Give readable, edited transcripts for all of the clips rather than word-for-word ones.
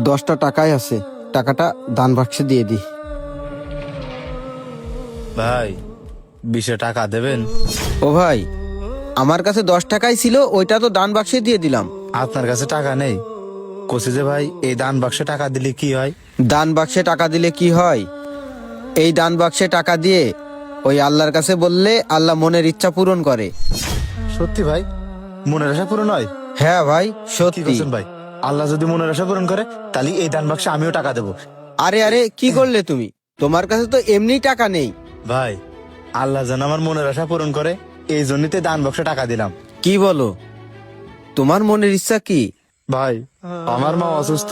10টা টাকাই আছে, টাকাটা দান বাক্সে দিয়ে দি। ভাই 20 টাকা দেবেন? ও ভাই, আমার কাছে 10 টাকাই ছিল, ওইটা তো দান বাক্সে দিয়ে দিলাম। আপনার কাছে টাকা নেই? কষি যে ভাই, এই দান বাক্সে টাকা দিলে কি হয়? দান বাক্সে টাকা দিলে কি হয়? এই দান বাক্সে টাকা দিয়ে ওই আল্লাহর কাছে বললে আল্লাহ মনের ইচ্ছা পূরণ করে। সত্যি ভাই? মনের আশা পূরণ হয়? হ্যাঁ ভাই, কি সত্যি। করছেন ভাই? আল্লাহ যদি মনের আশা পূরণ করে, তাহলে এই দান বাক্সে আমিও টাকা দেবো। আরে আরে, কি করলে তুমি? তোমার কাছে তো এমনি টাকা নেই। ভাই, আল্লাহ যেন আমার মনের আশা পূরণ করে, এই জন্যই তো দান বাক্সে টাকা দিলাম। কি বলো? তোমার মনের ইচ্ছা কি? ভাই, আমার মা অসুস্থ,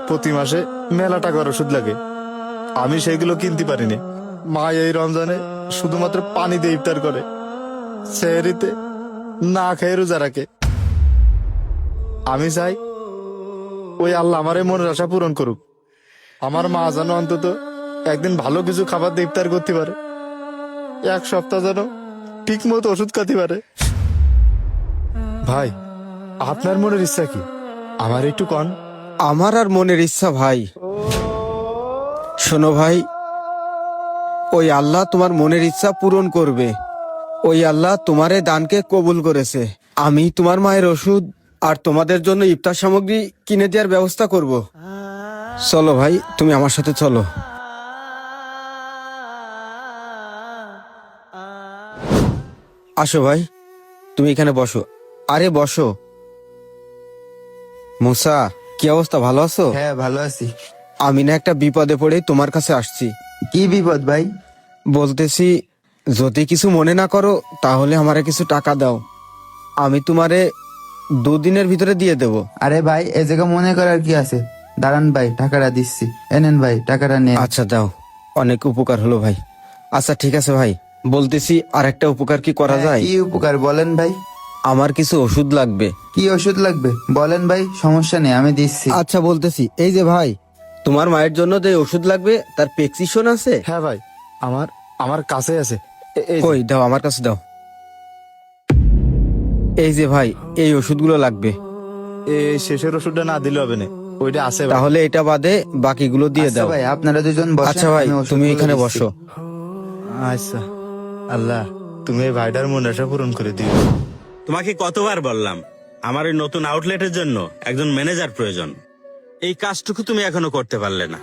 প্রতি মাসে মেলা টাকার ওষুধ লাগে, আমি সেগুলো কিনতে পারিনি। মা এই রমজানে শুধুমাত্র পানি দিয়ে ইফতার করে, সেহরিতে না খেয়ে রোজা রাখে। আমি চাই ওই আল্লাহ আমার এই মনের আশা পূরণ করুক, আমার মা যেন অন্তত একদিন ভালো কিছু খাবার দিয়ে ইফতার করতে পারে, এক সপ্তাহ যেন ঠিক মতো ওষুধ খাতে পারে। ভাই, আপনার মনের ইচ্ছা কি? আমার একটু কন। আমার আর মনের ইচ্ছা ভাই, শোনো ভাই, ওই আল্লাহ তোমার মনের ইচ্ছা পূরণ করবে। ওই আল্লাহ তোমার এই দানকে কবুল করেছে। আমি তোমার মায়ের ওষুধ আর তোমাদের জন্য ইফতার সামগ্রী কিনে দেওয়ার ব্যবস্থা করব। চলো ভাই, তুমি আমার সাথে চলো। আসো ভাই, তুমি এখানে বসো। আরে বসো। মুসা, কি অবস্থা, ভালো আছো? হ্যাঁ, ভালো আছি। আমি না একটা বিপদে পড়ে তোমার কাছে আসছি। কি বিপদ ভাই? বলতেছি, যদি কিছু মনে না করো তাহলে আমারে কিছু টাকা দাও, আমি তোমারে 2 দিনের ভিতরে দিয়ে দেব। আরে ভাই, এ জায়গা মনে করার কি আছে? দাঁড়ান ভাই, টাকাটা দিচ্ছি। এনেন ভাই, টাকাটা নেন। আচ্ছা দাও, অনেক উপকার হলো ভাই। আচ্ছা ঠিক আছে ভাই, বলতেছি আর একটা উপকার কি করা যায়? কি উপকার বলেন ভাই? আমার কিছু ওষুধ লাগবে। কি ওষুধ লাগবে বলেন ভাই, সমস্যা নেই, আমি দিচ্ছি। আচ্ছা বলতেছি, এই যে ভাই, তোমার মায়ের জন্য যে ওষুধ লাগবে তার প্রেসক্রিপশন আছে? হ্যাঁ ভাই, আমার আমার কাছে আছে। এই যে। কই দাও, আমার কাছে দাও। এই যে ভাই, এই ওষুধগুলো লাগবে। এই শেষের ওষুধটা না দিলে হবে না, ওইটা আছে ভাই। তাহলে এটা বাদে বাকিগুলো দিয়ে আচ্ছা দাও। ভাই, আপনারা দুজন বসেন। আচ্ছা ভাই, আমি ওষুধগুলো তুমি এখানে দিচ্ছি। বসো। আচ্ছা, আল্লাহ তুমি এই ভাইটার মনের আশা পূরণ করে দিও। তোমাকে কতবার বললাম আমার ওই নতুন আউটলেটের জন্য একজন ম্যানেজার প্রয়োজন, এই কাজটুকু তুমি এখনো করতে পারলে না।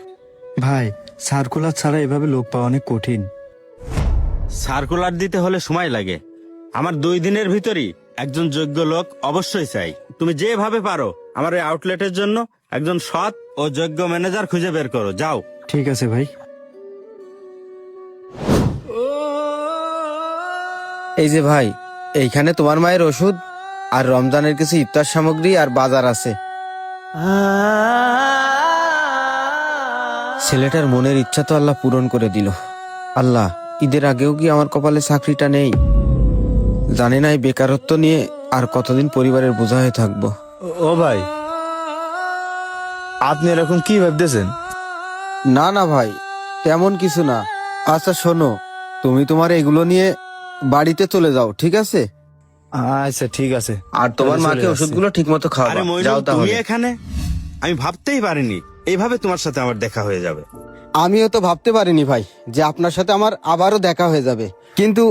ভাই, সার্কুলার ছাড়া এভাবে লোক পাওয়া অনেক কঠিন। সার্কুলার দিতে হলে সময় লাগে, আমার 2 দিনের ভিতরই একজন যোগ্য লোক অবশ্যই চাই। তুমি যেভাবে পারো আমার ওই আউটলেটের জন্য একজন সৎ ও যোগ্য ম্যানেজার খুঁজে বের করো, যাও। ঠিক আছে ভাই। এই যে ভাই, এইখানে তোমার মায়ের ওষুধ আর রমজানের কিছু ইফতার সামগ্রী আর বাজার আছে। ছেলেটার মনের ইচ্ছা তো আল্লাহ পূরণ করে দিল। আল্লাহ, ঈদের আগেও কি আমার কপালে চাকরিটা নেই? জানি না এই বেকারত্ব নিয়ে আর কতদিন পরিবারের বোঝা হয়ে থাকবো। ও ভাই, আপনি এরকম কি ভাবতেছেন? না না ভাই, তেমন কিছু না। আচ্ছা শোনো, তুমি তোমার এগুলো নিয়ে বাড়িতে চলে যাও, ঠিক আছে? আচ্ছা ঠিক আছে। আর তোমার চলে মাকে যাচ্ছি। ওষুধগুলো ঠিক মতো আরে খাওয়াবা। মইনুল, যাও তুমি তাহলে। এখানে? আমি ভাবতেই পারিনি এইভাবে তোমার সাথে আমার দেখা হয়ে যাবে। আমিও তো ভাবতে পারিনি ভাই যে আপনার সাথে আমার আবারও দেখা হয়ে যাবে, কিন্তু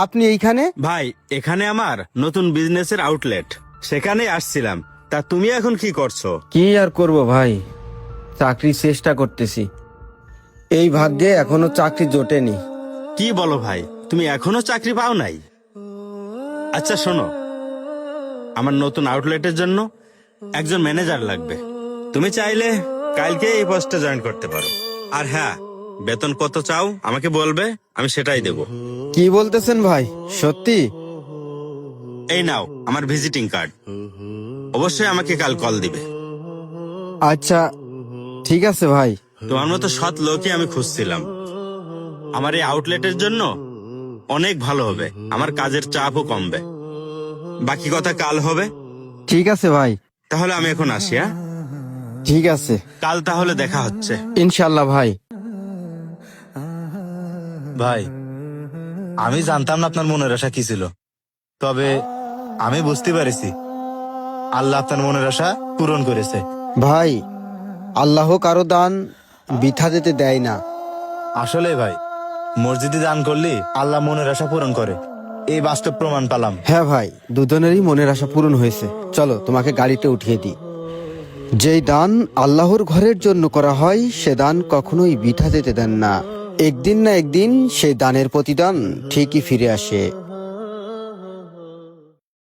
আপনি এইখানে? ভাই, এখানে আমার নতুন বিজনেসের আউটলেট, সেখানে আসছিলাম। তা তুমি এখন কি করছো? কি আর করব ভাই, চাকরির চেষ্টা করতেছি। এই ভাগ্যে এখনো চাকরি জোটেনি। কি বলো ভাই, তুমি এখনো চাকরি পাও নাই? আচ্ছা শোনো, আমার নতুন আউটলেটের জন্য একজন ম্যানেজার লাগবে। তুমি চাইলে কালকে এই পোস্টে জয়েন করতে পারো। আর হ্যাঁ, বেতন কত চাও আমাকে বলবে, আমি সেটাই দেব। কি বলতেছেন ভাই, সত্যি? এই নাও আমার ভিজিটিং কার্ড, অবশ্যই আমাকে কাল কল দিবে। আচ্ছা ঠিক আছে ভাই। তোমার মতো সৎ লোকই আমি খুঁজছিলাম। আমার এই আউটলেটের জন্য অনেক ভালো হবে, আমার কাজের চাপও কমবে। বাকি কথা কাল হবে। ঠিক আছে ভাই। তাহলে আমি এখন আসি। হ্যাঁ, ঠিক আছে, কাল তাহলে দেখা হচ্ছে। ইনশাল্লাহ ভাই। ভাই, আমি জানতাম না আপনার মনের আশা কি ছিল, তবে আমি বুঝতে পারছি আল্লাহ আপনার মনের আশা পূরণ করেছে। ভাই, আল্লাহ কারো দান বৃথা যেতে দেয় না। আসলে ভাই, মসজিদে দান করলে আল্লাহ মনের আশা পূরণ করে, এই বাস্তব প্রমাণ পেলাম। হ্যাঁ ভাই, দুজনেরই মনের আশা পূরণ হয়েছে। চলো তোমাকে গাড়িতে উঠিয়ে দিই। যেই দান আল্লাহর ঘরের জন্য করা হয় সে দান কখনোই বৃথা যেতে দেন না। একদিন না একদিন সেই দানের প্রতিদান ঠিকই ফিরে আসে।